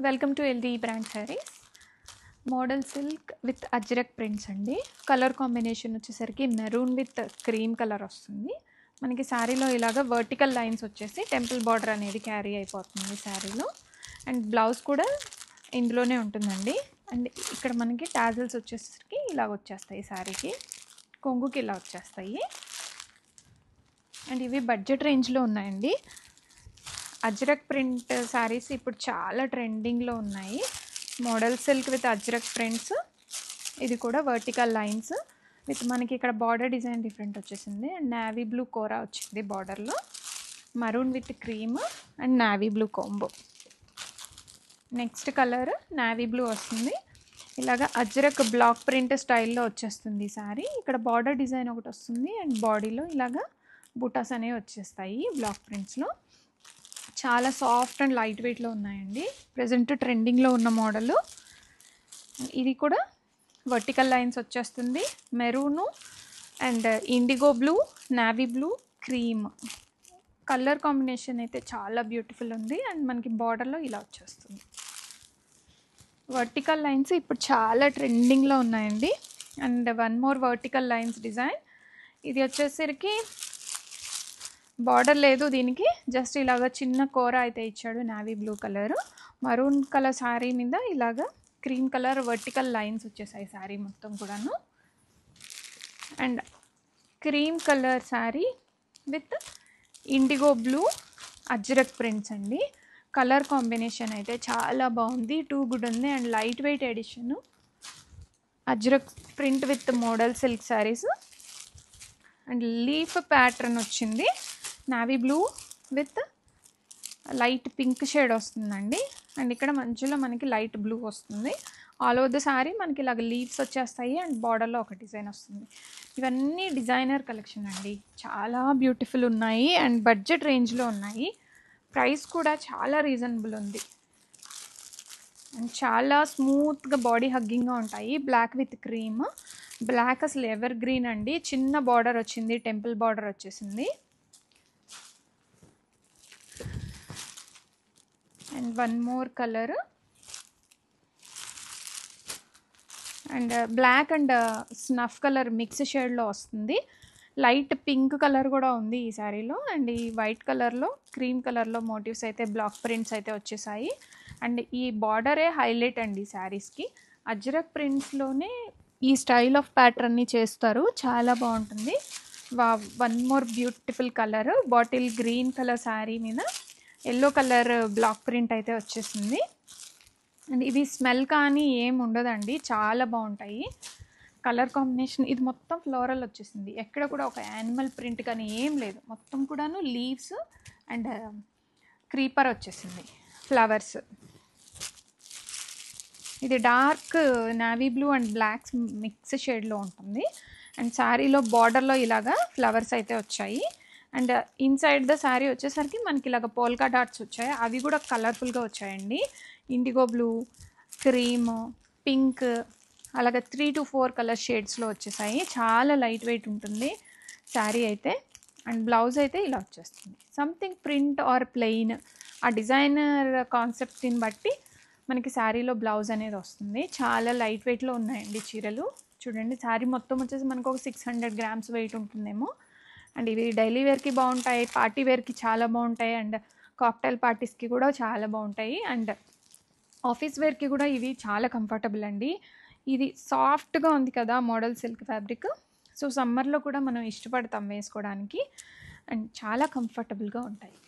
Welcome to LD brand sarees. Model silk with ajrak prints అండి. Colour combination వచ్చేసరికి maroon with cream colour వస్తుంది. మనకి శారీలో ఇలాగ వర్టికల్ లైన్స్ వచ్చేసి టెంపుల్ బార్డర్ అనేది క్యారీ అయిపోతుంది శారీలో. అండ్ బ్లౌజ్ కూడా ఇందులోనే ఉంటుందండి. అండ్ ఇక్కడ మనకి టాజిల్స్ వచ్చేసరికి ఇలాగ వచ్చేస్తాయి, శారీకి కొంగుకి ఇలా వచ్చేస్తాయి. అండ్ ఇవి బడ్జెట్ రేంజ్లో ఉన్నాయండి. అజ్రక్ ప్రింట్ శారీస్ ఇప్పుడు చాలా ట్రెండింగ్లో ఉన్నాయి. Model silk with ajrak prints, ఇది కూడా వర్టికల్ లైన్స్ విత్ మనకి ఇక్కడ బార్డర్ డిజైన్ డిఫరెంట్ వచ్చేసింది. అండ్ నావీ బ్లూ కోరా వచ్చింది బార్డర్లో, maroon with cream and navy blue combo. Next colour navy blue వస్తుంది. ఇలాగ అజ్రక్ బ్లాక్ ప్రింట్ స్టైల్లో వచ్చేస్తుంది ఈ శారీ. ఇక్కడ బార్డర్ డిజైన్ ఒకటి వస్తుంది అండ్ బాడీలో ఇలాగ బుటాస్ అనేవి వచ్చేస్తాయి బ్లాక్ ప్రింట్స్లో. చాలా సాఫ్ట్ అండ్ లైట్ వెయిట్లో ఉన్నాయండి. ప్రజెంట్ ట్రెండింగ్లో ఉన్న మోడలు. ఇది కూడా వర్టికల్ లైన్స్ వచ్చేస్తుంది. Maroon and IndiGo blue, navy blue, cream colour combination అయితే చాలా బ్యూటిఫుల్ ఉంది. అండ్ మనకి బార్డర్లో ఇలా వచ్చేస్తుంది. వర్టికల్ లైన్స్ ఇప్పుడు చాలా ట్రెండింగ్లో ఉన్నాయండి. And one more vertical lines design. ఇది వచ్చేసరికి బార్డర్ లేదు దీనికి, జస్ట్ ఇలాగ చిన్న కూర అయితే ఇచ్చాడు navy blue colour. Maroon colour sari మీద ఇలాగ క్రీమ్ కలర్ వర్టికల్ లైన్స్ వచ్చేసాయి శారీ మొత్తం కూడాను. And cream colour sari with indigo blue ajrak prints అండి. కలర్ కాంబినేషన్ అయితే చాలా బాగుంది, టూ గుడ్ ఉంది. And light weight edition ajrak print with model silk saris. And leaf pattern వచ్చింది. Navy blue with light pink shade వస్తుందండి. అండ్ ఇక్కడ మధ్యలో మనకి లైట్ బ్లూ వస్తుంది. ఆల్ ఓవర్ ద శారీ మనకి ఇలాగ లీవ్స్ వచ్చేస్తాయి అండ్ బార్డర్లో ఒక డిజైన్ వస్తుంది. ఇవన్నీ డిజైనర్ కలెక్షన్ అండి, చాలా బ్యూటిఫుల్ ఉన్నాయి అండ్ బడ్జెట్ రేంజ్లో ఉన్నాయి. ప్రైస్ కూడా చాలా రీజనబుల్ ఉంది అండ్ చాలా స్మూత్గా బాడీ హగ్గింగ్గా ఉంటాయి. Black with cream. బ్లాక్ అసలు ఎవర్ గ్రీన్ అండి. చిన్న బార్డర్ వచ్చింది, టెంపుల్ బార్డర్ వచ్చేసింది. And one more colour and black and snuff colour mix షేడ్లో వస్తుంది. లైట్ పింక్ కలర్ కూడా ఉంది ఈ శారీలో. అండ్ ఈ వైట్ కలర్లో క్రీమ్ కలర్లో మోటివ్స్ అయితే బ్లాక్ ప్రింట్స్ అయితే వచ్చేసాయి. అండ్ ఈ బార్డరే హైలైట్ అండి శారీస్కి. అజ్రక్ ప్రింట్స్లోనే ఈ స్టైల్ ఆఫ్ ప్యాటర్న్ని చేస్తారు, చాలా బాగుంటుంది. One more beautiful colour bottle green colour sari మీద ఎల్లో కలర్ బ్లాక్ ప్రింట్ అయితే వచ్చేసింది. అండ్ ఇవి స్మెల్ కానీ ఏం ఉండదండి, చాలా బాగుంటాయి. కలర్ కాంబినేషన్ ఇది మొత్తం ఫ్లోరల్ వచ్చేసింది. ఎక్కడ కూడా ఒక యానిమల్ ప్రింట్ కానీ ఏం లేదు, మొత్తం కూడాను లీవ్స్ అండ్ క్రీపర్ వచ్చేసింది, ఫ్లవర్స్. ఇది dark navy blue and blocks mix షేడ్లో ఉంటుంది. అండ్ శారీలో బార్డర్లో ఇలాగా ఫ్లవర్స్ అయితే వచ్చాయి. అండ్ ఇన్సైడ్ ద శారీ వచ్చేసరికి మనకి ఇలాగ పోల్కా డాట్స్ వచ్చాయి, అవి కూడా కలర్ఫుల్గా వచ్చాయండి. ఇండిగో బ్లూ, క్రీమ్, పింక్ అలాగే 3 to 4 కలర్ షేడ్స్లో వచ్చేసాయి. చాలా లైట్ వెయిట్ ఉంటుంది శారీ అయితే. అండ్ బ్లౌజ్ అయితే ఇలా వచ్చేస్తుంది. సంథింగ్ ప్రింట్ ఆర్ ప్లెయిన్ ఆ డిజైనర్ కాన్సెప్ట్ని బట్టి మనకి శారీలో బ్లౌజ్ అనేది వస్తుంది. చాలా లైట్ వెయిట్లో ఉన్నాయండి చీరలు. చూడండి, శారీ మొత్తం వచ్చేసి మనకు ఒక 600 grams వెయిట్ ఉంటుందేమో. అండ్ ఇవి డైలీ వేర్కి బాగుంటాయి, పార్టీ వేర్కి చాలా బాగుంటాయి, అండ్ కాక్టైల్ పార్టీస్కి కూడా చాలా బాగుంటాయి, అండ్ ఆఫీస్ వేర్కి కూడా ఇవి చాలా కంఫర్టబుల్ అండి. ఇది సాఫ్ట్గా ఉంది కదా మోడల్ సిల్క్ ఫ్యాబ్రిక్, సో సమ్మర్లో కూడా మనం ఇష్టపడతాం వేసుకోవడానికి. అండ్ చాలా కంఫర్టబుల్గా ఉంటాయి.